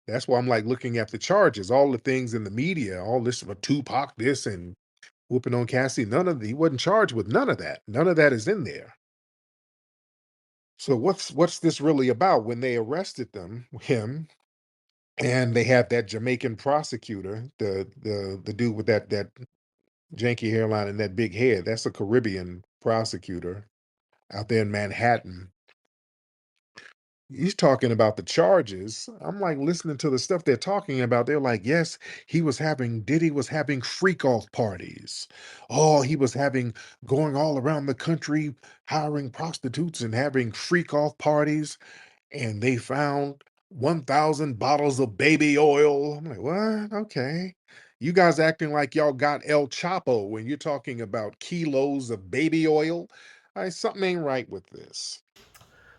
That's why I'm like looking at the charges, all the things in the media, all this about Tupac, this and whooping on Cassie. He wasn't charged with none of that. None of that is in there. So what's this really about? When they arrested him, and they had that Jamaican prosecutor, the dude with that janky hairline and that big head. That's a Caribbean prosecutor out there in Manhattan. He's talking about the charges. I'm like listening to the stuff they're talking about. They're like, yes, Diddy was having freak off parties. Oh, he was going all around the country, hiring prostitutes and having freak off parties. And they found 1,000 bottles of baby oil. I'm like, what? Okay. You guys acting like y'all got El Chapo when you're talking about kilos of baby oil. Something ain't right with this.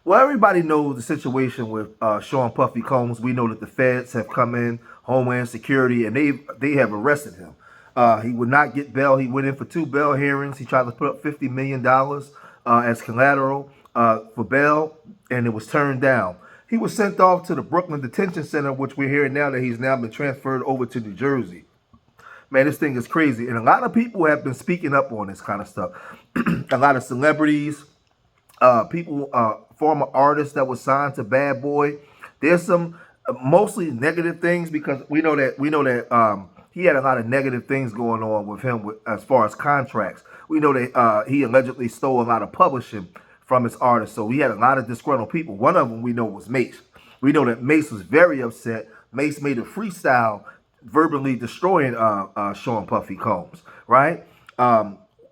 Well, everybody knows the situation with Sean Puffy Combs. We know that the feds have come in, Homeland Security, and they have arrested him. He would not get bail. He went in for 2 bail hearings. He tried to put up $50 million as collateral for bail, and it was turned down. He was sent off to the Brooklyn Detention Center, which we're hearing now that he's now been transferred over to New Jersey. Man, this thing is crazy, and a lot of people have been speaking up on this kind of stuff. A lot of celebrities, people, former artists that was signed to Bad Boy. There's some mostly negative things because we know that he had a lot of negative things going on with him as far as contracts. We know that he allegedly stole a lot of publishing from his artists, so he had a lot of disgruntled people. One of them we know was Mace. We know that Mace was very upset. Mace made a freestyle verbally destroying Sean Puffy Combs, right?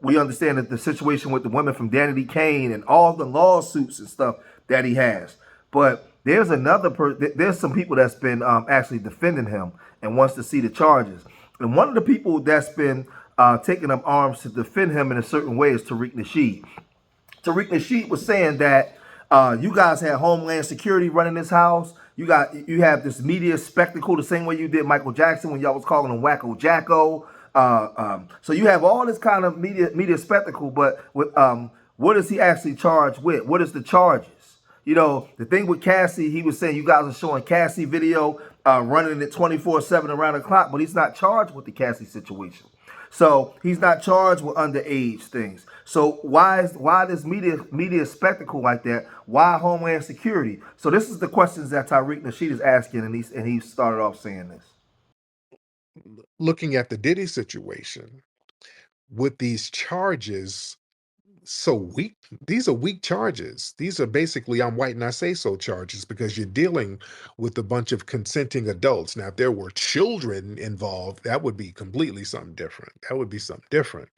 We understand that the situation with the women from Danity Kane and all the lawsuits and stuff that he has. But there's some people that's been actually defending him and wants to see the charges. And one of the people that's been taking up arms to defend him in a certain way is Tariq Nasheed. Tariq Nasheed was saying that you guys had Homeland Security running this house. You have this media spectacle the same way you did Michael Jackson when y'all was calling him Wacko Jacko. So you have all this kind of media spectacle, but what is he actually charged with? What is the charges? You know, the thing with Cassie, he was saying you guys are showing Cassie video running it 24/7 around the clock, but he's not charged with the Cassie situation. So he's not charged with underage things. So why this media spectacle like that? Why Homeland Security? So this is the questions that Tariq Nasheed is asking, and he started off saying this. Looking at the Diddy situation with these charges, so weak. These are weak charges. These are basically I'm white and I say so charges because you're dealing with a bunch of consenting adults. Now, if there were children involved, that would be completely something different. That would be something different.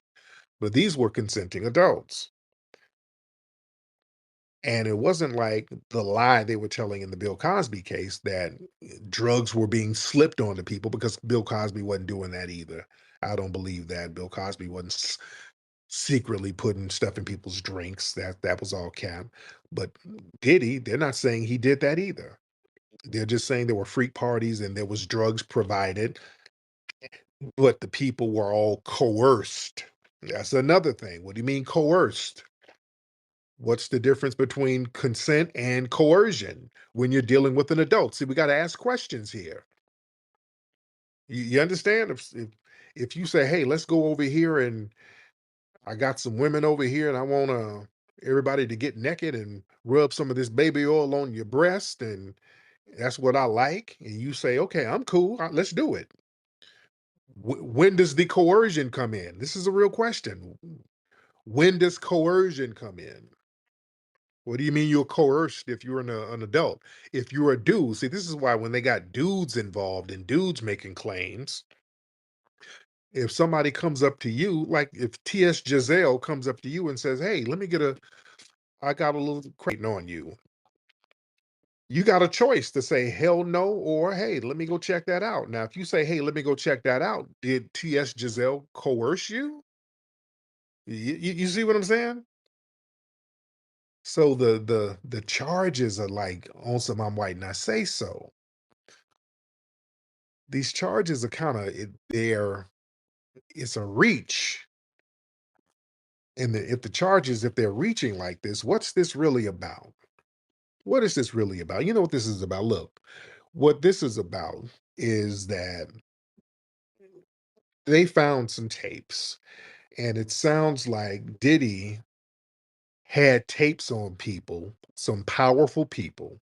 But these were consenting adults. And it wasn't like the lie they were telling in the Bill Cosby case that drugs were being slipped onto people because Bill Cosby wasn't doing that either. I don't believe that. Bill Cosby wasn't secretly putting stuff in people's drinks. That was all cap. But Diddy, they're not saying he did that either. They're just saying there were freak parties and there was drugs provided, but the people were all coerced. That's another thing. What do you mean coerced? What's the difference between consent and coercion when you're dealing with an adult? See, we got to ask questions here. You understand? If you say, "Hey, let's go over here and I got some women over here and I want everybody to get naked and rub some of this baby oil on your breast and that's what I like," and you say, "Okay, I'm cool. Let's do it." When does the coercion come in? This is a real question. When does coercion come in? What do you mean you're coerced if you're an adult? If you're a dude, see, this is why when they got dudes involved and dudes making claims, if somebody comes up to you, like if T.S. Giselle comes up to you and says, "Hey, I got a little crate on you." You got a choice to say hell no or hey, let me go check that out. Now, if you say, hey, let me go check that out, did T.S. Giselle coerce you? You see what I'm saying? So the charges are like on some I'm white and I say so. These charges are kind of it's a reach. And if the charges, if they're reaching like this, what's this really about? What is this really about? You know what this is about? Look, What this is about is that they found some tapes, and it sounds like Diddy had tapes on people, some powerful people.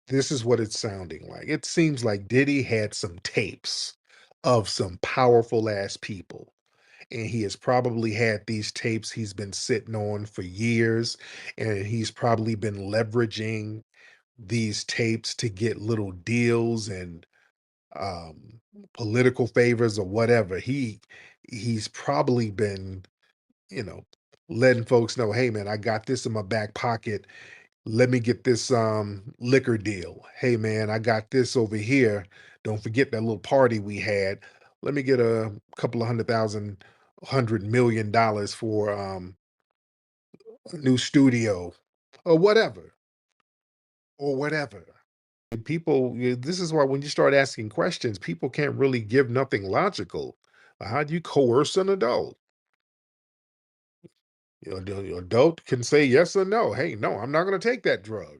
This is what it's sounding like. It seems like Diddy had some tapes of some powerful ass people. And he has probably had these tapes he's been sitting on for years. And he's probably been leveraging these tapes to get little deals and um political favors or whatever. He's probably been, you know, letting folks know, hey man, I got this in my back pocket. Let me get this liquor deal. Hey man, I got this over here. Don't forget that little party we had. Let me get a couple of $100,000 for a new studio or whatever or whatever. And people, this is why when you start asking questions, people can't really give nothing logical. How do you coerce an adult? The adult can say yes or no. Hey, no, I'm not going to take that drug.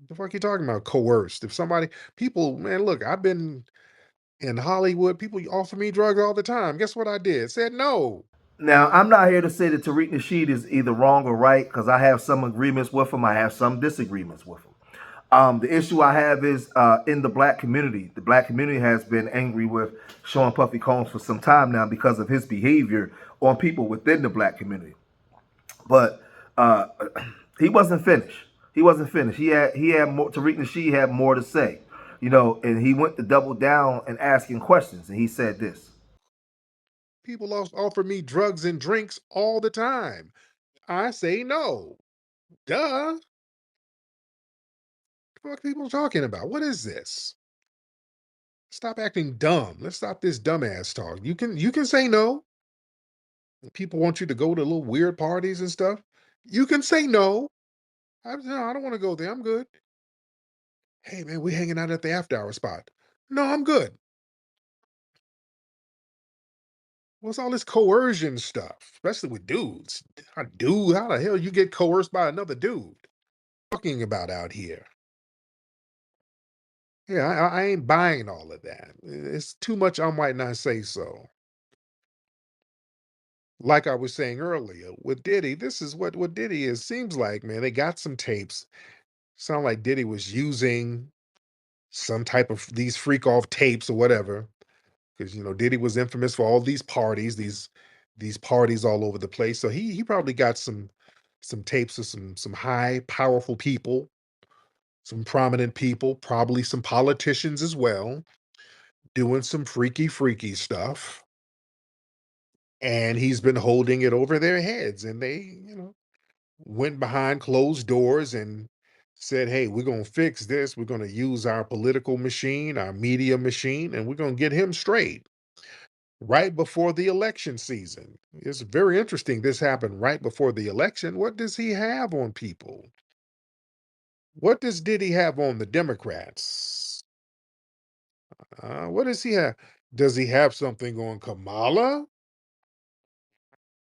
The fuck you talking about? Coerced? If somebody, people, man, look, I've been in Hollywood. People offer me drugs all the time. Guess what I did? Said no. Now, I'm not here to say that Tariq Nasheed is either wrong or right because I have some agreements with him. I have some disagreements with him. The issue I have is in the black community. The black community has been angry with Sean Puffy Combs for some time now because of his behavior on people within the black community. But uh, he wasn't finished. He wasn't finished. He had more. Tariq Nasheed had more to say, and he went to double down and asking questions. And he said this. People offer me drugs and drinks all the time. I say no. Duh. What people talking about? What is this? Stop acting dumb. Let's stop this dumbass talk. You can say no. People want you to go to little weird parties and stuff. You can say no. No, I don't want to go there. I'm good. Hey man, we hanging out at the after hour spot. No, I'm good. What's all this coercion stuff? Especially with dudes. A dude, how the hell you get coerced by another dude? Talking about out here. Yeah, I ain't buying all of that. It's too much I might not say so. Like I was saying earlier, with Diddy, this is what Diddy is. Seems like, man, they got some tapes. Sound like Diddy was using some type of these freak off tapes or whatever. Because Diddy was infamous for all these parties, these parties all over the place. So he probably got some tapes of some high, powerful people, some prominent people, probably some politicians as well, doing some freaky stuff. And he's been holding it over their heads. And they, went behind closed doors and said, hey, we're going to fix this. We're going to use our political machine, our media machine, and we're going to get him straight right before the election season. It's very interesting. This happened right before the election. What does he have on people? What did he have on the Democrats? What does he have? Does he have something on Kamala?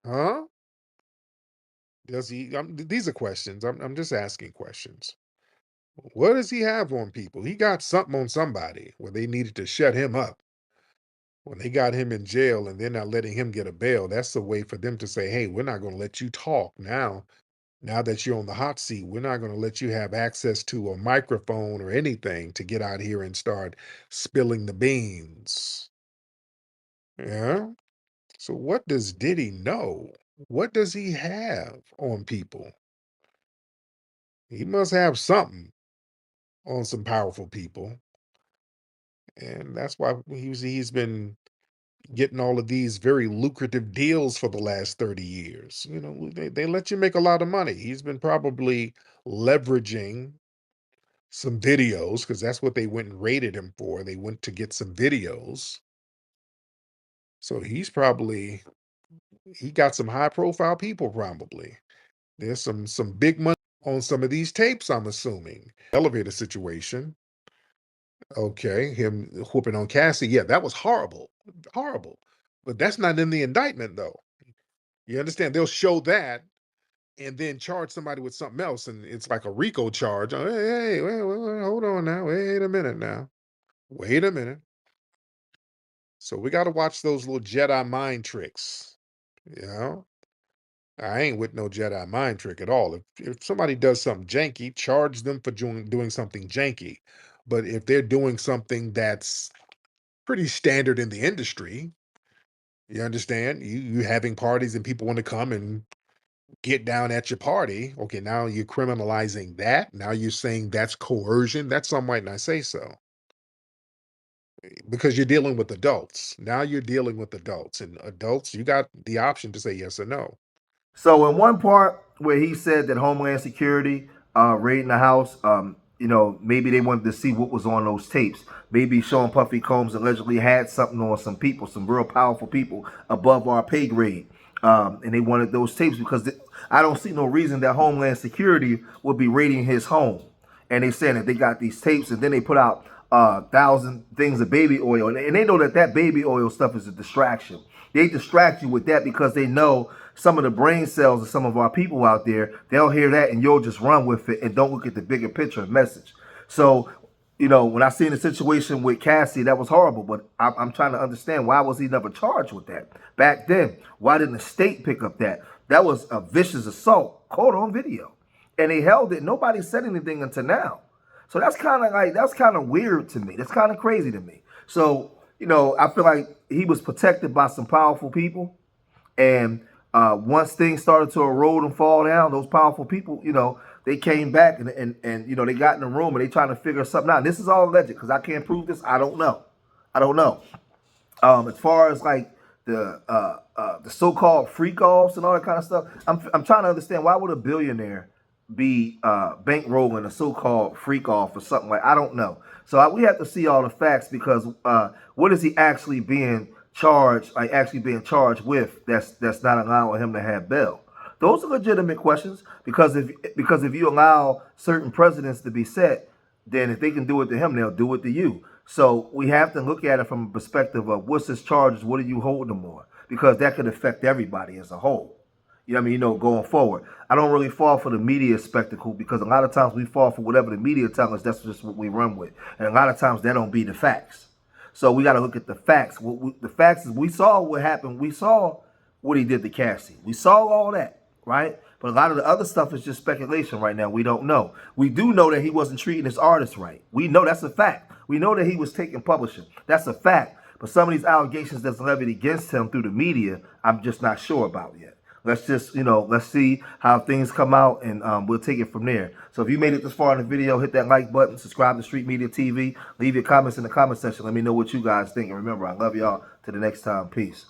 Huh? Does he? These are questions. I'm just asking questions. What does he have on people? He got something on somebody where they needed to shut him up. When they got him in jail and they're not letting him get a bail, that's a way for them to say, hey, we're not going to let you talk now. Now that you're on the hot seat, we're not going to let you have access to a microphone or anything to get out here and start spilling the beans. Yeah. So, what does Diddy know? What does he have on people? He must have something on some powerful people. And that's why he's been getting all of these very lucrative deals for the last 30 years. They let you make a lot of money. He's been probably leveraging some videos because that's what they went and raided him for. They went to get some videos. So he got some high profile people probably. There's some big money on some of these tapes, I'm assuming. Elevator situation. Okay, him whooping on Cassie. Yeah, that was horrible. Horrible. But that's not in the indictment though. You understand? They'll show that. and then charge somebody with something else, and it's like a RICO charge. Oh, hey, hey, wait, hold on now. Wait a minute now. Wait a minute. So we got to watch those little Jedi mind tricks. You know, I ain't with no Jedi mind trick at all. If somebody does something janky, charge them for doing something janky. But if they're doing something that's pretty standard in the industry, you understand? You having parties and people want to come and get down at your party. Okay, now you're criminalizing that. Now you're saying that's coercion. That some might not say so because you're dealing with adults. Now you're dealing with adults, and adults, you got the option to say yes or no. So in one part where he said that Homeland Security raiding the house, maybe they wanted to see what was on those tapes. Maybe Sean Puffy Combs allegedly had something on some people, some real powerful people above our pay grade, and they wanted those tapes because I don't see no reason that Homeland Security would be raiding his home. And they saying that they got these tapes, and then they put out 1,000 things of baby oil, and they know that that baby oil stuff is a distraction. They distract you with that because they know some of the brain cells of some of our people out there. They'll hear that and you'll just run with it and don't look at the bigger picture and message. So, when I seen the situation with Cassie, that was horrible. But I'm trying to understand, why was he never charged with that back then? Why didn't the state pick up that? That was a vicious assault caught on video, and they held it. Nobody said anything until now. So that's kind of weird to me. That's kind of crazy to me. So I feel like he was protected by some powerful people, and once things started to erode and fall down, those powerful people, they came back and they got in the room and they trying to figure something out. And this is all alleged because I can't prove this. I don't know. I don't know. As far as like the so-called freak offs and all that kind of stuff, I'm trying to understand, why would a billionaire be bankrolling a so-called freak off or something like, I don't know. So we have to see all the facts because what is he actually being charged, like actually being charged with, that's not allowing him to have bail? Those are legitimate questions because if you allow certain presidents to be set, then if they can do it to him, they'll do it to you. So we have to look at it from a perspective of what's his charges, what are you holding him on? Because that could affect everybody as a whole. You know what I mean? Going forward. I don't really fall for the media spectacle because a lot of times we fall for whatever the media tell us, that's just what we run with. And a lot of times that don't be the facts. So we got to look at the facts. The facts is we saw what happened. We saw what he did to Cassie. We saw all that, right? But a lot of the other stuff is just speculation right now. We don't know. We do know that he wasn't treating his artists right. We know that's a fact. We know that he was taking publishing. That's a fact. But some of these allegations that's levied against him through the media, I'm just not sure about yet. Let's just, let's see how things come out, and we'll take it from there. So if you made it this far in the video, hit that like button, subscribe to Street Media TV, leave your comments in the comment section. Let me know what you guys think. And remember, I love y'all. Till the next time, peace.